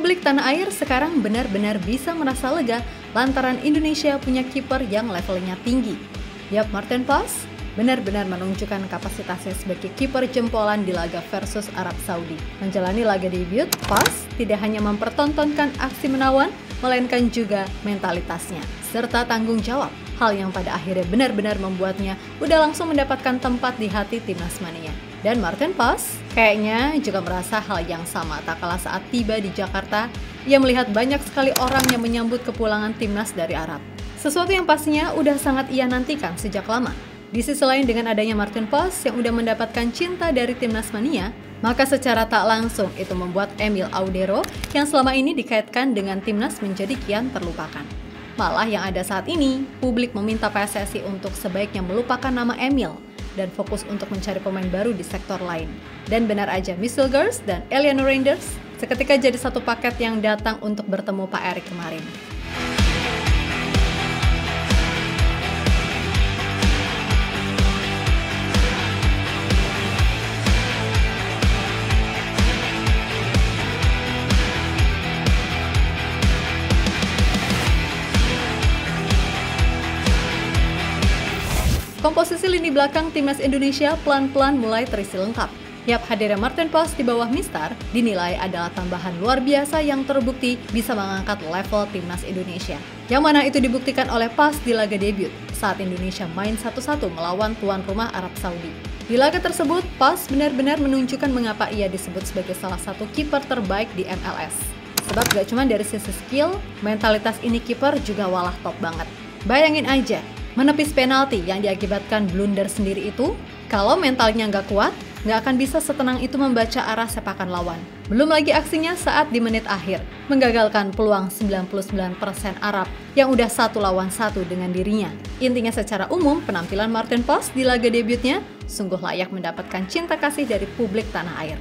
Publik tanah air sekarang benar-benar bisa merasa lega lantaran Indonesia punya kiper yang levelnya tinggi. Yap, Maarten Paes benar-benar menunjukkan kapasitasnya sebagai kiper jempolan di laga versus Arab Saudi. Menjalani laga debut, Paes tidak hanya mempertontonkan aksi menawan, melainkan juga mentalitasnya serta tanggung jawab. Hal yang pada akhirnya benar-benar membuatnya udah langsung mendapatkan tempat di hati timnas mania. Dan Maarten Paes kayaknya juga merasa hal yang sama tak kalah saat tiba di Jakarta. Ia melihat banyak sekali orang yang menyambut kepulangan timnas dari Arab. Sesuatu yang pastinya udah sangat ia nantikan sejak lama. Di sisi lain dengan adanya Maarten Paes yang udah mendapatkan cinta dari timnas mania, maka secara tak langsung itu membuat Emil Audero yang selama ini dikaitkan dengan timnas menjadi kian terlupakan. Malah yang ada saat ini, publik meminta PSSI untuk sebaiknya melupakan nama Emil dan fokus untuk mencari pemain baru di sektor lain. Dan benar aja, Michel Gers dan Eleanor Reinders seketika jadi satu paket yang datang untuk bertemu Pak Erik kemarin. Komposisi lini belakang timnas Indonesia pelan-pelan mulai terisi lengkap. Yap, hadirnya Maarten Paes di bawah Mistar dinilai adalah tambahan luar biasa yang terbukti bisa mengangkat level timnas Indonesia. Yang mana itu dibuktikan oleh Paes di laga debut saat Indonesia main 1-1 melawan tuan rumah Arab Saudi. Di laga tersebut, Paes benar-benar menunjukkan mengapa ia disebut sebagai salah satu kiper terbaik di MLS. Sebab gak cuma dari sisi skill, mentalitas ini kiper juga walah top banget. Bayangin aja, menepis penalti yang diakibatkan blunder sendiri itu, kalau mentalnya nggak kuat, nggak akan bisa setenang itu membaca arah sepakan lawan. Belum lagi aksinya saat di menit akhir, menggagalkan peluang 99% Arab yang udah 1 lawan 1 dengan dirinya. Intinya secara umum, penampilan Maarten Paes di laga debutnya sungguh layak mendapatkan cinta kasih dari publik tanah air.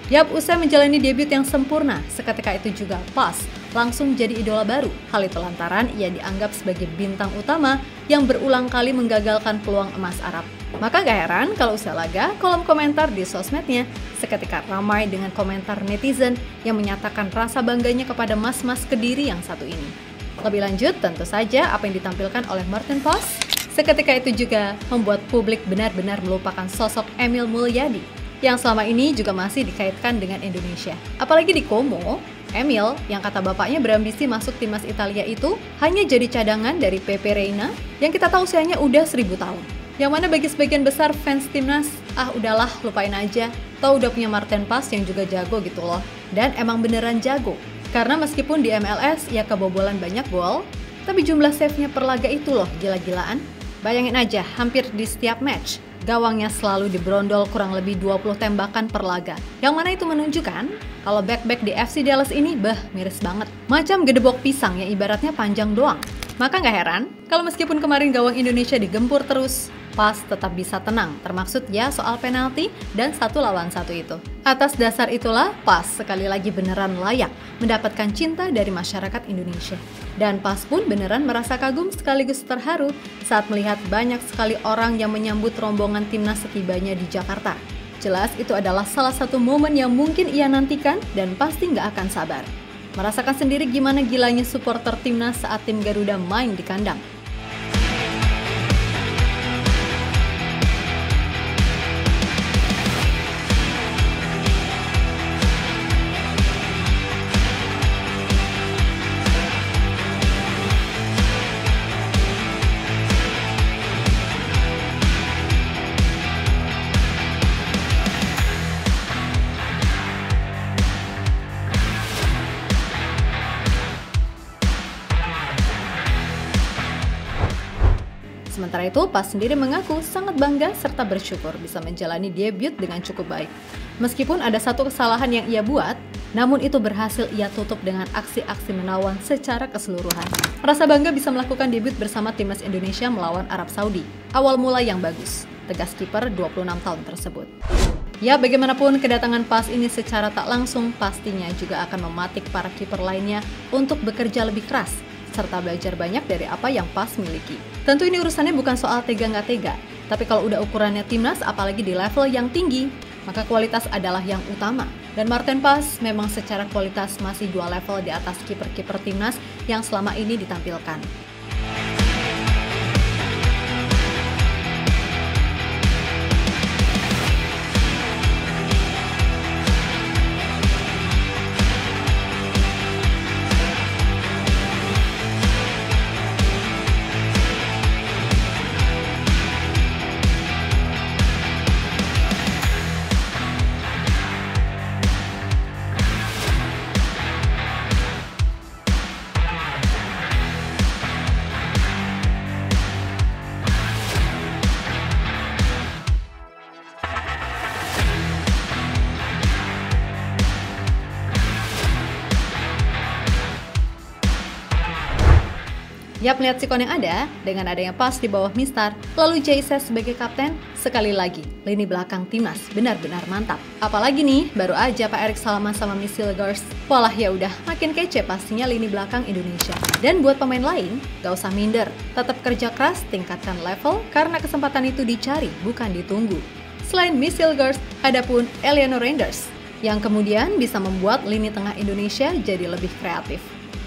Yap, usai menjalani debut yang sempurna, seketika itu juga Paes langsung jadi idola baru. Hal itu lantaran ia dianggap sebagai bintang utama yang berulang kali menggagalkan peluang emas Arab. Maka gak heran kalau usai laga, kolom komentar di sosmednya seketika ramai dengan komentar netizen yang menyatakan rasa bangganya kepada mas-mas Kediri yang satu ini. Lebih lanjut, tentu saja apa yang ditampilkan oleh Maarten Paes seketika itu juga membuat publik benar-benar melupakan sosok Emil Mulyadi yang selama ini juga masih dikaitkan dengan Indonesia. Apalagi di Como, Emil yang kata bapaknya berambisi masuk timnas Italia itu hanya jadi cadangan dari Pepe Reina yang kita tahu usianya udah 1000 tahun. Yang mana bagi sebagian besar fans timnas, udahlah lupain aja, tau udah punya Maarten Paes yang juga jago gitu loh. Dan emang beneran jago, karena meskipun di MLS ia kebobolan banyak gol, tapi jumlah save-nya per laga itu loh gila-gilaan. Bayangin aja, hampir di setiap match, gawangnya selalu dibrondol kurang lebih 20 tembakan per laga. Yang mana itu menunjukkan kalau back-back di FC Dallas ini miris banget. Macam gedebok pisang yang ibaratnya panjang doang. Maka nggak heran kalau meskipun kemarin gawang Indonesia digempur terus, Paes tetap bisa tenang, termaksud ya soal penalti dan 1 lawan 1 itu. Atas dasar itulah Paes sekali lagi beneran layak mendapatkan cinta dari masyarakat Indonesia. Dan Paes pun beneran merasa kagum sekaligus terharu saat melihat banyak sekali orang yang menyambut rombongan timnas setibanya di Jakarta. Jelas itu adalah salah satu momen yang mungkin ia nantikan dan pasti nggak akan sabar. Merasakan sendiri gimana gilanya supporter timnas saat tim Garuda main di kandang. Sementara itu, Paes sendiri mengaku sangat bangga serta bersyukur bisa menjalani debut dengan cukup baik. Meskipun ada satu kesalahan yang ia buat, Namun itu berhasil ia tutup dengan aksi-aksi menawan secara keseluruhan. Merasa bangga bisa melakukan debut bersama timnas Indonesia melawan Arab Saudi. Awal mulai yang bagus, tegas kiper 26 tahun tersebut. Ya, bagaimanapun kedatangan PAS ini secara tak langsung pastinya juga akan mematik para kiper lainnya untuk bekerja lebih keras, serta belajar banyak dari apa yang PAS miliki. Tentu ini urusannya bukan soal tega nggak tega, tapi kalau udah ukurannya timnas apalagi di level yang tinggi, maka kualitas adalah yang utama. Dan Maarten Paes memang secara kualitas masih 2 level di atas kiper-kiper timnas yang selama ini ditampilkan. Yap, melihat sikon yang ada, dengan adanya PAS di bawah Mistar, lalu JS sebagai kapten, sekali lagi, lini belakang timnas benar-benar mantap. Apalagi nih, baru aja Pak Erik Salman sama Miss Hilgers. Walah ya udah, makin kece pastinya lini belakang Indonesia. Dan buat pemain lain, gak usah minder, tetap kerja keras, tingkatkan level, karena kesempatan itu dicari, bukan ditunggu. Selain Miss Hilgers, ada pun Eliano Reinders, yang kemudian bisa membuat lini tengah Indonesia jadi lebih kreatif.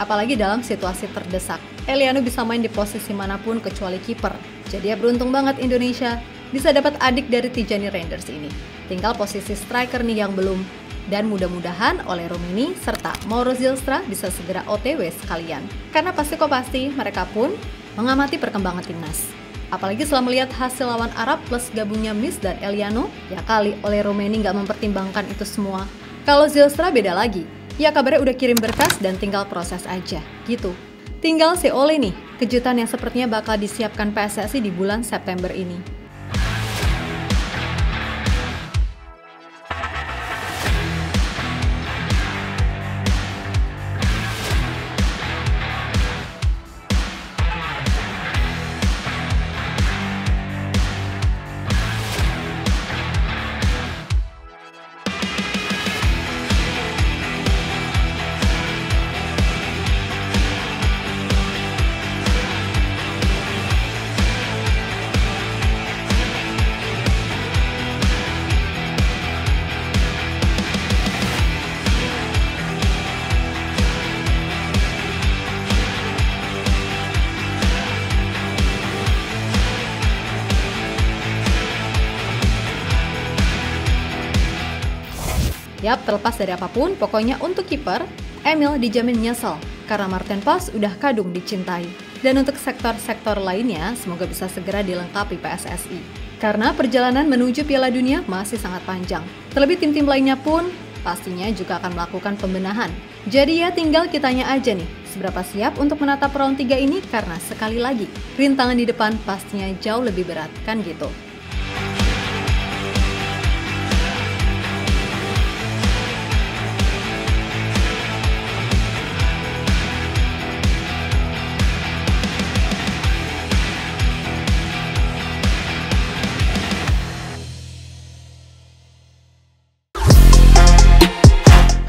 Apalagi dalam situasi terdesak, Eliano bisa main di posisi manapun kecuali kiper. Jadi ya beruntung banget Indonesia bisa dapat adik dari Tijani Reinders ini. Tinggal posisi striker nih yang belum. Dan mudah-mudahan oleh Romeni serta Mauro Zylstra bisa segera OTW sekalian. Karena pasti mereka pun mengamati perkembangan timnas. Apalagi setelah melihat hasil lawan Arab plus gabungnya Miss dan Eliano, ya kali oleh Romeni nggak mempertimbangkan itu semua. Kalau Zylstra beda lagi. Ya kabarnya udah kirim berkas dan tinggal proses aja, gitu. Tinggal si Ole nih, kejutan yang sepertinya bakal disiapkan PSSI di bulan September ini. Yap, terlepas dari apapun, pokoknya untuk kiper, Emil dijamin nyesel karena Maarten Paes udah kadung dicintai. Dan untuk sektor-sektor lainnya, semoga bisa segera dilengkapi PSSI. Karena perjalanan menuju Piala Dunia masih sangat panjang. Terlebih tim-tim lainnya pun pastinya juga akan melakukan pembenahan. Jadi ya tinggal kitanya aja nih, seberapa siap untuk menatap round 3 ini karena sekali lagi, rintangan di depan pastinya jauh lebih berat, kan gitu.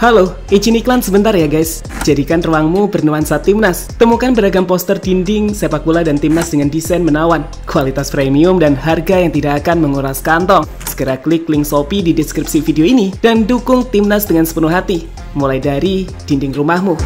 Halo, izin iklan sebentar ya guys. Jadikan ruangmu bernuansa timnas. Temukan beragam poster dinding, sepak bola dan timnas dengan desain menawan, kualitas premium dan harga yang tidak akan menguras kantong. Segera klik link Shopee di deskripsi video ini dan dukung timnas dengan sepenuh hati. Mulai dari dinding rumahmu.